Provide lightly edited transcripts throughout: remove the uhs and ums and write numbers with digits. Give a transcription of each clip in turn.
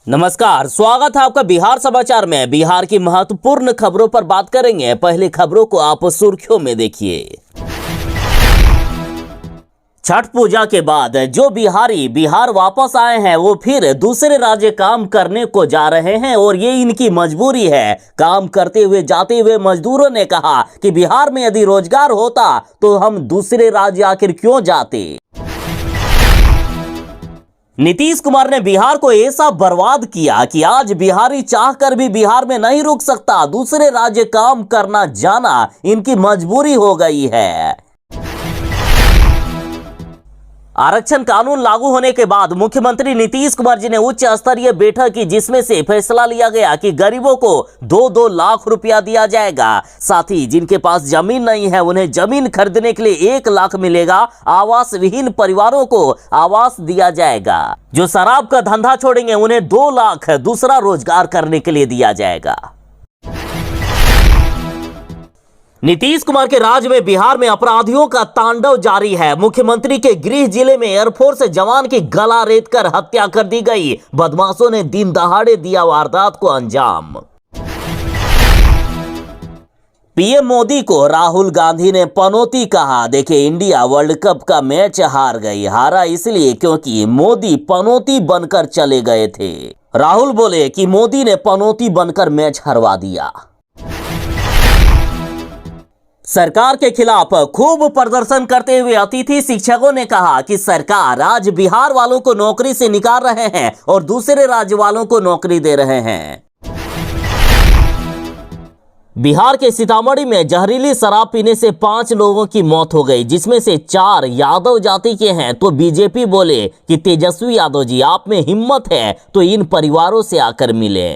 नमस्कार, स्वागत है आपका बिहार समाचार में। बिहार की महत्वपूर्ण खबरों पर बात करेंगे। पहले खबरों को आप सुर्खियों में देखिए। छठ पूजा के बाद जो बिहारी बिहार वापस आए हैं वो फिर दूसरे राज्य काम करने को जा रहे हैं और ये इनकी मजबूरी है। काम करते हुए जाते हुए मजदूरों ने कहा कि बिहार में यदि रोजगार होता तो हम दूसरे राज्य आखिर क्यों जाते। नीतीश कुमार ने बिहार को ऐसा बर्बाद किया कि आज बिहारी चाहकर भी बिहार में नहीं रुक सकता। दूसरे राज्य काम करना जाना इनकी मजबूरी हो गई है। आरक्षण कानून लागू होने के बाद मुख्यमंत्री नीतीश कुमार जी ने उच्च स्तरीय बैठक की, जिसमें से फैसला लिया गया कि गरीबों को 2-2 लाख रुपया दिया जाएगा। साथ ही जिनके पास जमीन नहीं है उन्हें जमीन खरीदने के लिए 1 लाख मिलेगा। आवास विहीन परिवारों को आवास दिया जाएगा। जो शराब का धंधा छोड़ेंगे उन्हें 2 लाख दूसरा रोजगार करने के लिए दिया जाएगा। नीतीश कुमार के राज में बिहार में अपराधियों का तांडव जारी है। मुख्यमंत्री के गृह जिले में एयरफोर्स जवान की गला रेतकर हत्या कर दी गई। बदमाशों ने दिन दहाड़े दिया वारदात को अंजाम। पीएम मोदी को राहुल गांधी ने पनौती कहा। देखिए, इंडिया वर्ल्ड कप का मैच हार गई। हारा इसलिए क्योंकि मोदी पनौती बनकर चले गए थे। राहुल बोले कि मोदी ने पनौती बनकर मैच हरवा दिया। सरकार के खिलाफ खूब प्रदर्शन करते हुए अतिथि शिक्षकों ने कहा कि सरकार आज बिहार वालों को नौकरी से निकाल रहे हैं और दूसरे राज्य वालों को नौकरी दे रहे हैं। बिहार के सीतामढ़ी में जहरीली शराब पीने से 5 लोगों की मौत हो गई, जिसमें से 4 यादव जाति के हैं। तो बीजेपी बोले कि तेजस्वी यादव जी, आप में हिम्मत है तो इन परिवारों से आकर मिले।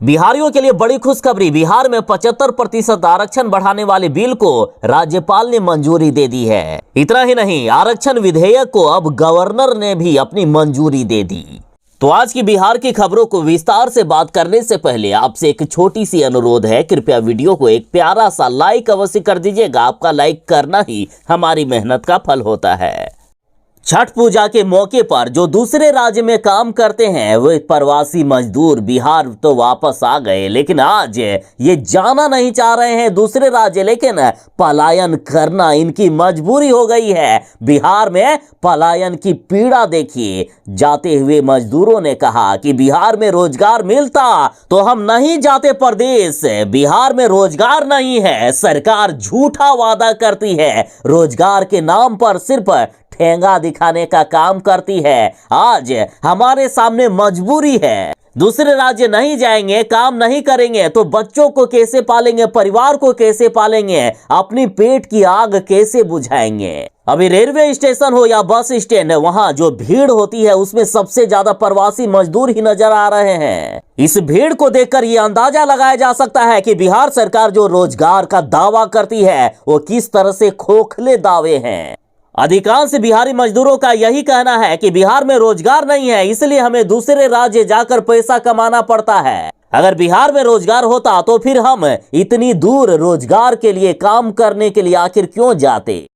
बिहारियों के लिए बड़ी खुशखबरी। बिहार में 75% आरक्षण बढ़ाने वाले बिल को राज्यपाल ने मंजूरी दे दी है। इतना ही नहीं, आरक्षण विधेयक को अब गवर्नर ने भी अपनी मंजूरी दे दी। तो आज की बिहार की खबरों को विस्तार से बात करने से पहले आपसे एक छोटी सी अनुरोध है। कृपया वीडियो को एक प्यारा सा लाइक अवश्य कर दीजिएगा। आपका लाइक करना ही हमारी मेहनत का फल होता है। छठ पूजा के मौके पर जो दूसरे राज्य में काम करते हैं वो प्रवासी मजदूर बिहार तो वापस आ गए, लेकिन आज ये जाना नहीं चाह रहे हैं दूसरे राज्य, लेकिन पलायन करना इनकी मजबूरी हो गई है। बिहार में पलायन की पीड़ा देखिए। जाते हुए मजदूरों ने कहा कि बिहार में रोजगार मिलता तो हम नहीं जाते प्रदेश। बिहार में रोजगार नहीं है, सरकार झूठा वादा करती है। रोजगार के नाम पर सिर्फ ठेंगा दिखाने का काम करती है। आज हमारे सामने मजबूरी है। दूसरे राज्य नहीं जाएंगे, काम नहीं करेंगे तो बच्चों को कैसे पालेंगे, परिवार को कैसे पालेंगे, अपनी पेट की आग कैसे बुझाएंगे। अभी रेलवे स्टेशन हो या बस स्टैंड, वहां जो भीड़ होती है उसमें सबसे ज्यादा प्रवासी मजदूर ही नजर आ रहे हैं। इस भीड़ को देखकर ये अंदाजा लगाया जा सकता है कि बिहार सरकार जो रोजगार का दावा करती है वो किस तरह से खोखले दावे हैं। अधिकांश बिहारी मजदूरों का यही कहना है कि बिहार में रोजगार नहीं है, इसलिए हमें दूसरे राज्य जाकर पैसा कमाना पड़ता है। अगर बिहार में रोजगार होता तो फिर हम इतनी दूर रोजगार के लिए, काम करने के लिए आखिर क्यों जाते।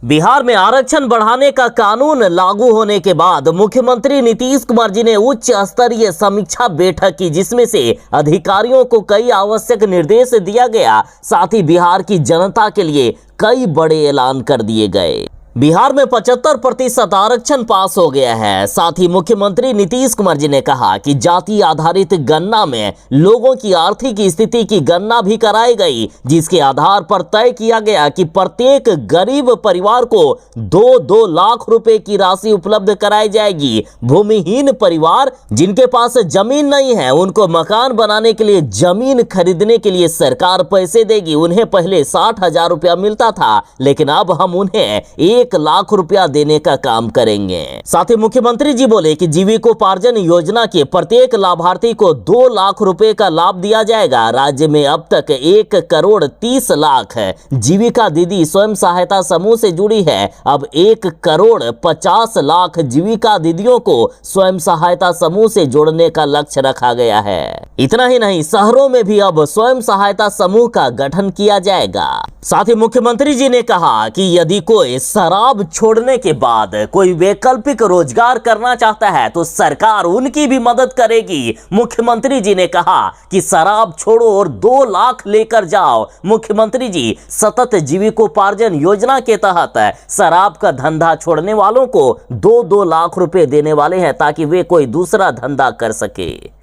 बिहार में आरक्षण बढ़ाने का कानून लागू होने के बाद मुख्यमंत्री नीतीश कुमार जी ने उच्च स्तरीय समीक्षा बैठक की, जिसमें से अधिकारियों को कई आवश्यक निर्देश दिया गया। साथ ही बिहार की जनता के लिए कई बड़े ऐलान कर दिए गए। बिहार में 75% आरक्षण पास हो गया है। साथ ही मुख्यमंत्री नीतीश कुमार जी ने कहा कि जाति आधारित गणना में लोगों की आर्थिक स्थिति की गणना भी कराई गई, जिसके आधार पर तय किया गया कि प्रत्येक गरीब परिवार को 2-2 लाख रुपए की राशि उपलब्ध कराई जाएगी। भूमिहीन परिवार जिनके पास जमीन नहीं है उनको मकान बनाने के लिए, जमीन खरीदने के लिए सरकार पैसे देगी। उन्हें पहले 60,000 रुपया मिलता था, लेकिन अब हम उन्हें 1 लाख रुपया देने का काम करेंगे। साथ ही मुख्यमंत्री जी बोले कि जीविकोपार्जन योजना के प्रत्येक लाभार्थी को 2 लाख रुपए का लाभ दिया जाएगा। राज्य में अब तक 1 करोड़ 30 लाख जीविका दीदी स्वयं सहायता समूह से जुड़ी है। अब 1 करोड़ 50 लाख जीविका दीदियों को स्वयं सहायता समूह से जोड़ने का लक्ष्य रखा गया है। इतना ही नहीं, शहरों में भी अब स्वयं सहायता समूह का गठन किया जाएगा। साथ ही मुख्यमंत्री जी ने कहा कि यदि कोई शराब छोड़ने के बाद कोई वैकल्पिक रोजगार करना चाहता है तो सरकार उनकी भी मदद करेगी। मुख्यमंत्री जी ने कहा कि शराब छोड़ो और 2 लाख लेकर जाओ। मुख्यमंत्री जी सतत जीविकोपार्जन योजना के तहत शराब का धंधा छोड़ने वालों को 2-2 लाख रुपए देने वाले हैं ताकि वे कोई दूसरा धंधा कर सके।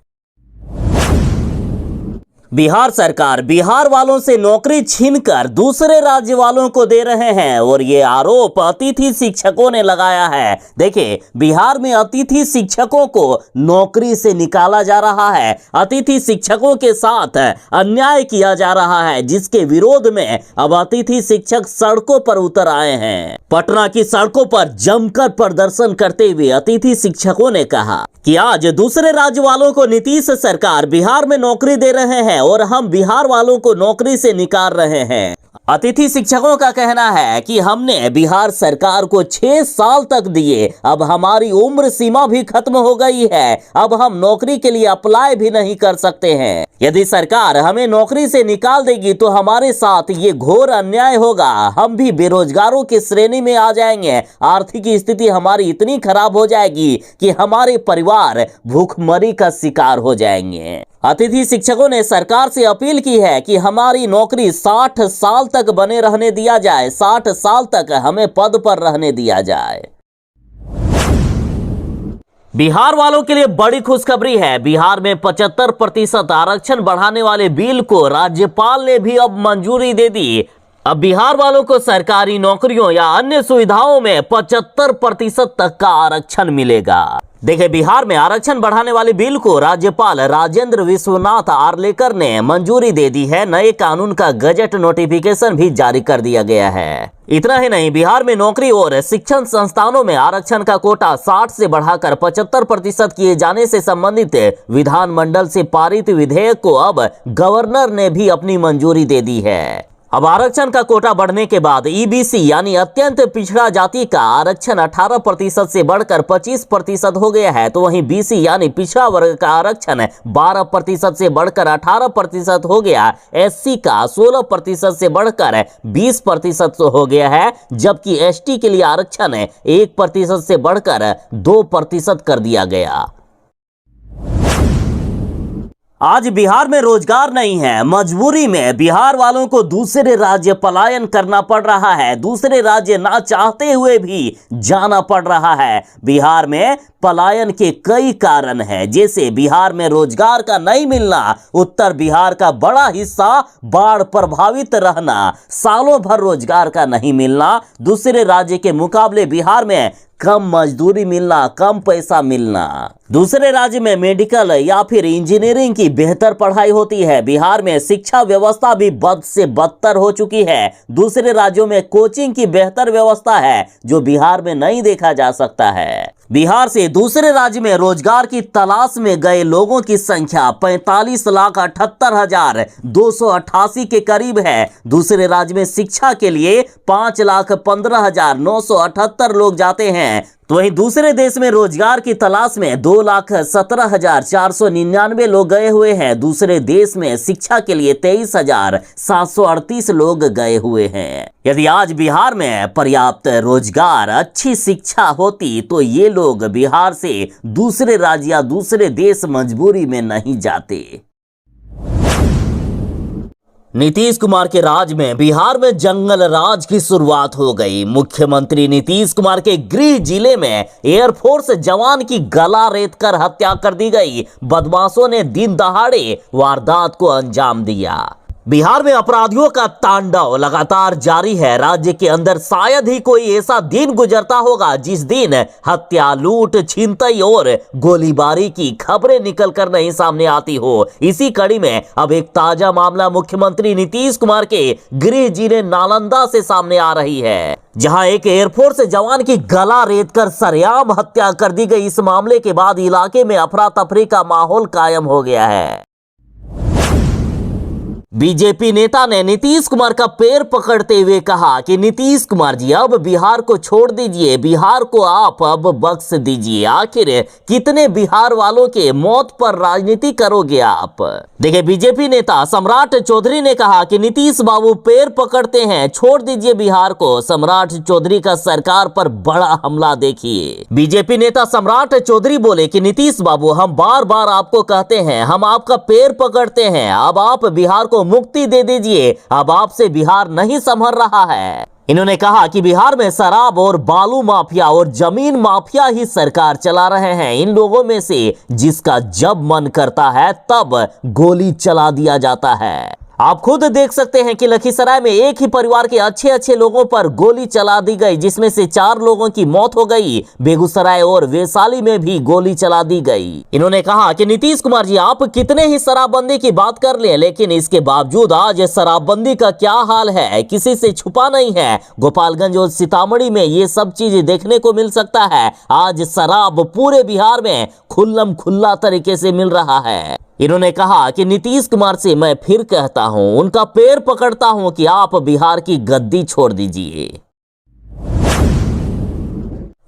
बिहार सरकार बिहार वालों से नौकरी छीनकर दूसरे राज्य वालों को दे रहे हैं और ये आरोप अतिथि शिक्षकों ने लगाया है। देखिए, बिहार में अतिथि शिक्षकों को नौकरी से निकाला जा रहा है। अतिथि शिक्षकों के साथ अन्याय किया जा रहा है, जिसके विरोध में अब अतिथि शिक्षक सड़कों पर उतर आए हैं। पटना की सड़कों पर जमकर प्रदर्शन करते हुए अतिथि शिक्षकों ने कहा कि आज दूसरे राज्य वालों को नीतीश सरकार बिहार में नौकरी दे रहे हैं और हम बिहार वालों को नौकरी से निकाल रहे हैं। अतिथि शिक्षकों का कहना है कि हमने बिहार सरकार को 6 साल तक दिए, अब हमारी उम्र सीमा भी खत्म हो गई है, अब हम नौकरी के लिए अप्लाई भी नहीं कर सकते हैं। यदि सरकार हमें नौकरी से निकाल देगी तो हमारे साथ ये घोर अन्याय होगा। हम भी बेरोजगारों की श्रेणी में आ जाएंगे। आर्थिक स्थिति हमारी इतनी खराब हो जाएगी कि हमारे परिवार भूखमरी का शिकार हो जाएंगे। अतिथि शिक्षकों ने सरकार से अपील की है कि हमारी नौकरी 60 साल तक बने रहने दिया जाए, 60 साल तक हमें पद पर रहने दिया जाए। बिहार वालों के लिए बड़ी खुशखबरी है। बिहार में 75% आरक्षण बढ़ाने वाले बिल को राज्यपाल ने भी अब मंजूरी दे दी। अब बिहार वालों को सरकारी नौकरियों या अन्य सुविधाओं में 75% तक का आरक्षण मिलेगा। देखिए, बिहार में आरक्षण बढ़ाने वाले बिल को राज्यपाल राजेंद्र विश्वनाथ आर्लेकर ने मंजूरी दे दी है। नए कानून का गजट नोटिफिकेशन भी जारी कर दिया गया है। इतना ही नहीं, बिहार में नौकरी और शिक्षण संस्थानों में आरक्षण का कोटा 60 से बढ़ाकर 75% किए जाने से संबंधित विधानमंडल से पारित विधेयक को अब गवर्नर ने भी अपनी मंजूरी दे दी है। अब आरक्षण का कोटा बढ़ने के बाद ईबीसी यानी अत्यंत पिछड़ा जाति का आरक्षण 18% से बढ़कर 25% हो गया है, तो वहीं बीसी यानी पिछड़ा वर्ग का आरक्षण 12% से बढ़कर 18% हो गया। एससी का 16% से बढ़कर 20% हो गया है, जबकि एसटी के लिए आरक्षण 1% से बढ़कर 2% कर दिया गया। आज बिहार में रोजगार नहीं है, मजबूरी में बिहार वालों को दूसरे राज्य पलायन करना पड़ रहा है। दूसरे राज्य ना चाहते हुए भी जाना पड़ रहा है। बिहार में पलायन के कई कारण हैं, जैसे बिहार में रोजगार का नहीं मिलना, उत्तर बिहार का बड़ा हिस्सा बाढ़ प्रभावित रहना, सालों भर रोजगार का नहीं मिलना, दूसरे राज्य के मुकाबले बिहार में कम मजदूरी मिलना, कम पैसा मिलना। दूसरे राज्य में मेडिकल या फिर इंजीनियरिंग की बेहतर पढ़ाई होती है। बिहार में शिक्षा व्यवस्था भी बद से बदतर हो चुकी है। दूसरे राज्यों में कोचिंग की बेहतर व्यवस्था है, जो बिहार में नहीं देखा जा सकता है। बिहार से दूसरे राज्य में रोजगार की तलाश में गए लोगों की संख्या 45,78,288 के करीब है। दूसरे राज्य में शिक्षा के लिए 5,15,978 लोग जाते हैं, तो वहीं दूसरे देश में रोजगार की तलाश में 2,17,499 लोग गए हुए हैं। दूसरे देश में शिक्षा के लिए 23,738 लोग गए हुए हैं। यदि आज बिहार में पर्याप्त रोजगार, अच्छी शिक्षा होती तो ये लोग बिहार से दूसरे राज्य या दूसरे देश मजबूरी में नहीं जाते। नीतीश कुमार के राज में बिहार में जंगल राज की शुरुआत हो गई। मुख्यमंत्री नीतीश कुमार के गृह जिले में एयरफोर्स जवान की गला रेतकर हत्या कर दी गई। बदमाशों ने दिन दहाड़े वारदात को अंजाम दिया। बिहार में अपराधियों का तांडव लगातार जारी है। राज्य के अंदर शायद ही कोई ऐसा दिन गुजरता होगा जिस दिन हत्या, लूट, छिनतई और गोलीबारी की खबरें निकलकर नहीं सामने आती हो। इसी कड़ी में अब एक ताजा मामला मुख्यमंत्री नीतीश कुमार के गृह जिले नालंदा से सामने आ रही है, जहां एक एयरफोर्स जवान की गला रेतकर सरेआम हत्या कर दी गई। इस मामले के बाद इलाके में अफरा तफरी का माहौल कायम हो गया है। बीजेपी नेता ने नीतीश कुमार का पैर पकड़ते हुए कहा कि नीतीश कुमार जी अब बिहार को छोड़ दीजिए, बिहार को आप अब बख्श दीजिए। आखिर कितने बिहार वालों के मौत पर राजनीति करोगे आप? देखिए, बीजेपी नेता सम्राट चौधरी ने कहा कि नीतीश बाबू पैर पकड़ते हैं, छोड़ दीजिए बिहार को। सम्राट चौधरी का सरकार पर बड़ा हमला देखिए। बीजेपी नेता सम्राट चौधरी बोले कि नीतीश बाबू, हम बार बार आपको कहते हैं, हम आपका पैर पकड़ते हैं, अब आप बिहार को मुक्ति दे दीजिए, अब आपसे बिहार नहीं संभल रहा है। इन्होंने कहा कि बिहार में शराब और बालू माफिया और जमीन माफिया ही सरकार चला रहे हैं। इन लोगों में से जिसका जब मन करता है तब गोली चला दिया जाता है। आप खुद देख सकते हैं कि लखीसराय में एक ही परिवार के अच्छे लोगों पर गोली चला दी गई, जिसमें से 4 लोगों की मौत हो गई। बेगूसराय और वैशाली में भी गोली चला दी गई। इन्होंने कहा कि नीतीश कुमार जी, आप कितने ही शराबबंदी की बात कर लें, लेकिन इसके बावजूद आज शराबबंदी का क्या हाल है किसी से छुपा नहीं है। गोपालगंज और सीतामढ़ी में ये सब चीज देखने को मिल सकता है। आज शराब पूरे बिहार में खुल्लम खुल्ला तरीके से मिल रहा है। इन्होंने कहा कि नीतीश कुमार से मैं फिर कहता हूं, उनका पैर पकड़ता हूं कि आप बिहार की गद्दी छोड़ दीजिए।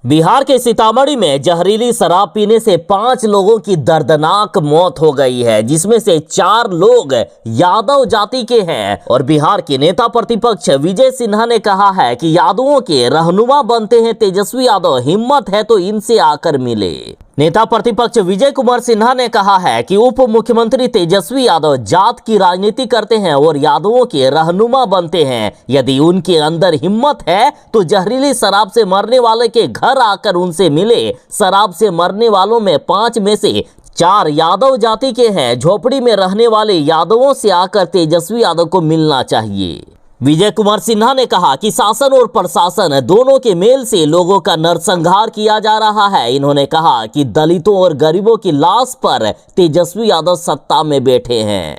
बिहार के सीतामढ़ी में जहरीली शराब पीने से 5 लोगों की दर्दनाक मौत हो गई है, जिसमें से 4 लोग यादव जाति के हैं। और बिहार के नेता प्रतिपक्ष विजय सिन्हा ने कहा है कि यादवों के रहनुमा बनते हैं तेजस्वी यादव, हिम्मत है तो इनसे आकर मिले। नेता प्रतिपक्ष विजय कुमार सिन्हा ने कहा है कि उप मुख्यमंत्री तेजस्वी यादव जात की राजनीति करते हैं और यादवों के रहनुमा बनते हैं। यदि उनके अंदर हिम्मत है तो जहरीली शराब से मरने वाले के घर आकर उनसे मिले। शराब से मरने वालों में 5 में से 4 यादव जाति के हैं। झोपड़ी में रहने वाले यादवों से आकर तेजस्वी यादव को मिलना चाहिए। विजय कुमार सिन्हा ने कहा कि शासन और प्रशासन दोनों के मेल से लोगों का नरसंहार किया जा रहा है। इन्होंने कहा कि दलितों और गरीबों की लाश पर तेजस्वी यादव सत्ता में बैठे हैं।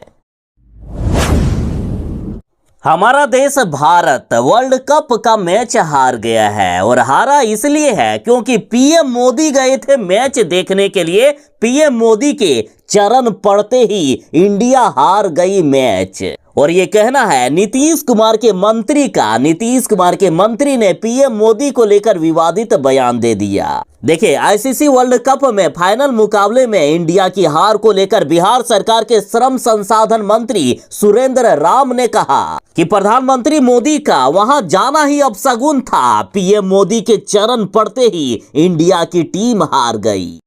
हमारा देश भारत वर्ल्ड कप का मैच हार गया है, और हारा इसलिए है क्योंकि पीएम मोदी गए थे मैच देखने के लिए। पीएम मोदी के चरण पड़ते ही इंडिया हार गई मैच। और ये कहना है नीतीश कुमार के मंत्री का। नीतीश कुमार के मंत्री ने पीएम मोदी को लेकर विवादित बयान दे दिया। देखिए, आईसीसी वर्ल्ड कप में फाइनल मुकाबले में इंडिया की हार को लेकर बिहार सरकार के श्रम संसाधन मंत्री सुरेंद्र राम ने कहा कि प्रधानमंत्री मोदी का वहां जाना ही अपशगुन था। पीएम मोदी के चरण पड़ते ही इंडिया की टीम हार गई।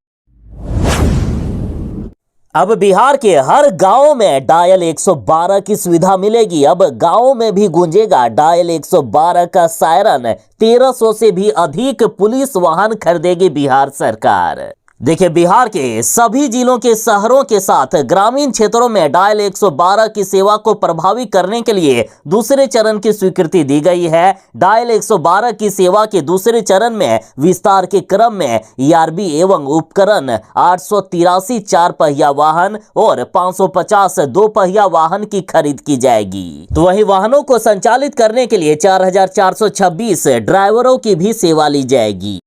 अब बिहार के हर गांव में डायल 112 की सुविधा मिलेगी। अब गांव में भी गूंजेगा डायल 112 का सायरन। 1300 से भी अधिक पुलिस वाहन खरीदेगी बिहार सरकार। देखिए, बिहार के सभी जिलों के शहरों के साथ ग्रामीण क्षेत्रों में डायल 112 की सेवा को प्रभावी करने के लिए दूसरे चरण की स्वीकृति दी गई है। डायल 112 की सेवा के दूसरे चरण में विस्तार के क्रम में ईआरबी एवं उपकरण 883 4 पहिया वाहन और 550 2 पहिया वाहन की खरीद की जाएगी। तो वही वाहनों को संचालित करने के लिए 4426 ड्राइवरों की भी सेवा ली जाएगी।